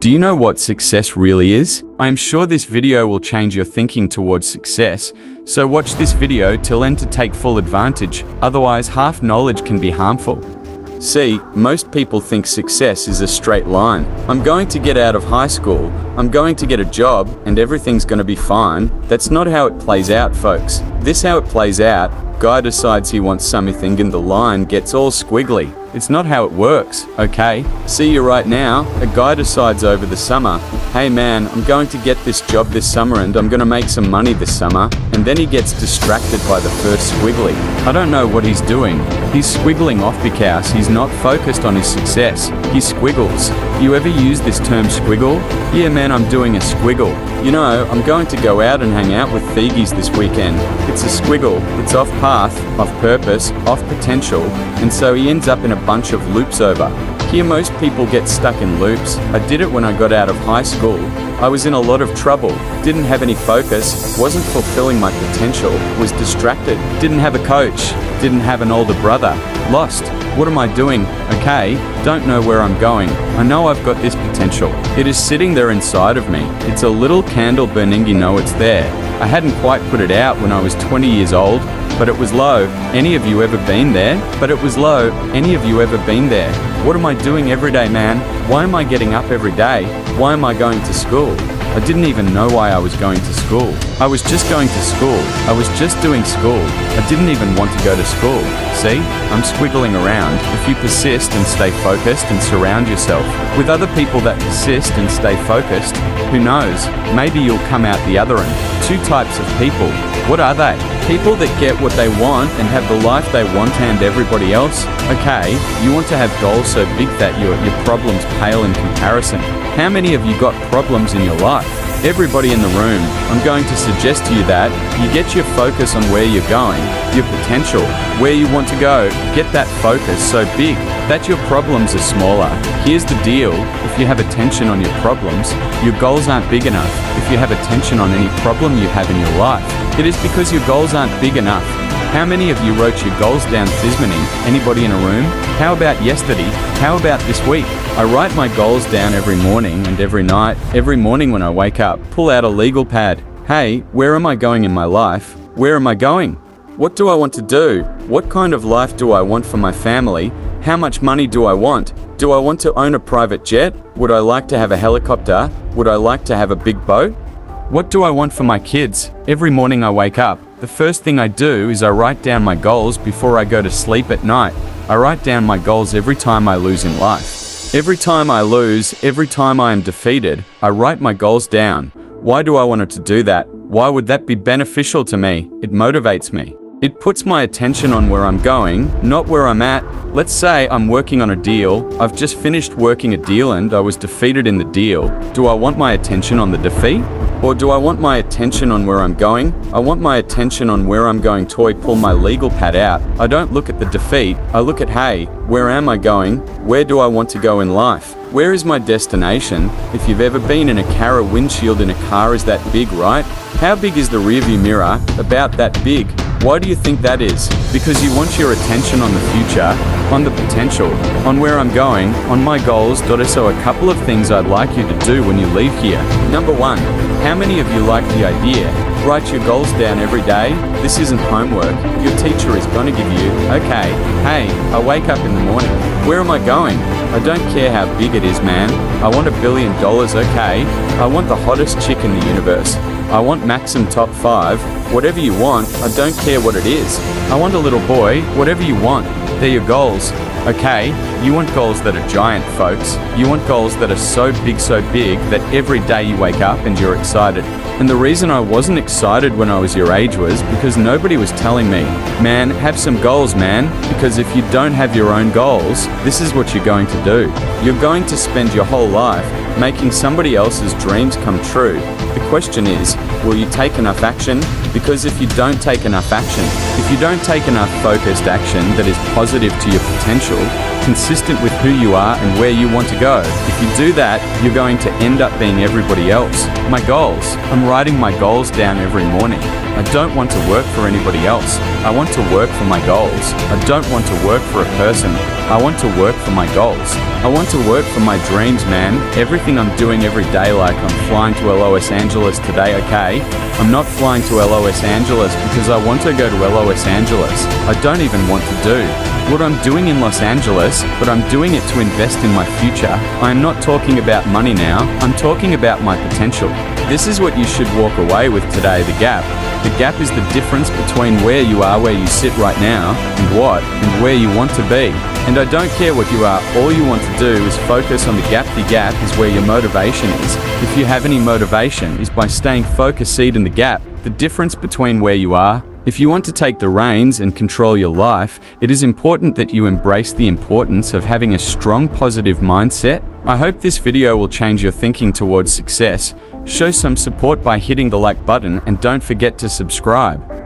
Do you know what success really is? I am sure this video will change your thinking towards success, so watch this video till end to take full advantage, otherwise half knowledge can be harmful. See, most people think success is a straight line. I'm going to get out of high school, I'm going to get a job, and everything's going to be fine. That's not how it plays out, folks. This how it plays out. Guy decides he wants something and the line gets all squiggly. It's not how it works, okay? See you right now, a guy decides over the summer, hey man, I'm going to get this job this summer and I'm gonna make some money this summer, and then he gets distracted by the first squiggly. I don't know what he's doing. He's squiggling off because he's not focused on his success. He squiggles. You ever use this term squiggle? Yeah man, I'm doing a squiggle. You know, I'm going to go out and hang out with thiegies this weekend. It's a squiggle. It's off path, off purpose, off potential, and so he ends up in a bunch of loops over. Here most people get stuck in loops. I did it when I got out of high school. I was in a lot of trouble, didn't have any focus, wasn't fulfilling my potential, was distracted, didn't have a coach, didn't have an older brother, lost. What am I doing? Okay, don't know where I'm going. I know I've got this potential. It is sitting there inside of me. It's a little candle burning, you know it's there. I hadn't quite put it out when I was 20 years old, but it was low. Any of you ever been there? But it was low. Any of you ever been there? What am I doing every day, man? Why am I getting up every day? Why am I going to school? I didn't even know why I was going to school. I was just going to school. I was just doing school. I didn't even want to go to school. See? I'm squiggling around. If you persist and stay focused and surround yourself with other people that persist and stay focused, who knows? Maybe you'll come out the other end. Two types of people. What are they? People that get what they want and have the life they want and everybody else. Okay, you want to have goals so big that your problems pale in comparison. How many of you got problems in your life? Everybody in the room, I'm going to suggest to you that you get your focus on where you're going, your potential, where you want to go. Get that focus so big that your problems are smaller. Here's the deal, if you have attention on your problems, your goals aren't big enough. If you have attention on any problem you have in your life, it is because your goals aren't big enough. How many of you wrote your goals down physically? Anybody in a room? How about yesterday? How about this week? I write my goals down every morning and every night. Every morning when I wake up, pull out a legal pad. Hey, where am I going in my life? Where am I going? What do I want to do? What kind of life do I want for my family? How much money do I want? Do I want to own a private jet? Would I like to have a helicopter? Would I like to have a big boat? What do I want for my kids? Every morning I wake up, the first thing I do is I write down my goals before I go to sleep at night. I write down my goals every time I lose in life. Every time I lose, every time I am defeated, I write my goals down. Why do I want to do that? Why would that be beneficial to me? It motivates me. It puts my attention on where I'm going, not where I'm at. Let's say I'm working on a deal. I've just finished working a deal and I was defeated in the deal. Do I want my attention on the defeat? Or do I want my attention on where I'm going? I want my attention on where I'm going. Toy, pull my legal pad out. I don't look at the defeat. I look at, hey, where am I going? Where do I want to go in life? Where is my destination? If you've ever been in a car, a windshield in a car is that big, right? How big is the rearview mirror? About that big. Why do you think that is? Because you want your attention on the future, on the potential, on where I'm going, on my goals. So a couple of things I'd like you to do when you leave here. Number one, how many of you like the idea? Write your goals down every day. This isn't homework. Your teacher is going to give you, okay, hey, I wake up in the morning. Where am I going? I don't care how big it is, man. I want $1 billion, okay? I want the hottest chick in the universe. I want Maxim top 5. Whatever you want, I don't care what it is. I want a little boy, whatever you want. They're your goals. Okay, you want goals that are giant, folks. You want goals that are so big that every day you wake up and you're excited. And the reason I wasn't excited when I was your age was because nobody was telling me, man, have some goals, man. Because if you don't have your own goals, this is what you're going to do. You're going to spend your whole life making somebody else's dreams come true. The question is, will you take enough action? Because if you don't take enough action, if you don't take enough focused action that is positive to your potential, consistent with who you are and where you want to go. If you do that, you're going to end up being everybody else. My goals. I'm writing my goals down every morning. I don't want to work for anybody else. I want to work for my goals. I don't want to work for a person. I want to work for my goals. I want to work for my dreams, man. Everything I'm doing every day, like I'm flying to Los Angeles today, okay? I'm not flying to Los Angeles because I want to go to Los Angeles. I don't even want to do what I'm doing in Los Angeles, but I'm doing it to invest in my future. I am not talking about money now. I'm talking about my potential. This is what you should walk away with today, the gap. The gap is the difference between where you are, where you sit right now, and where you want to be. And I don't care what you are, all you want to do is focus on the gap. The gap is where your motivation is. If you have any motivation, is by staying focused in the gap, the difference between where you are. If you want to take the reins and control your life, it is important that you embrace the importance of having a strong positive mindset. I hope this video will change your thinking towards success. Show some support by hitting the like button and don't forget to subscribe.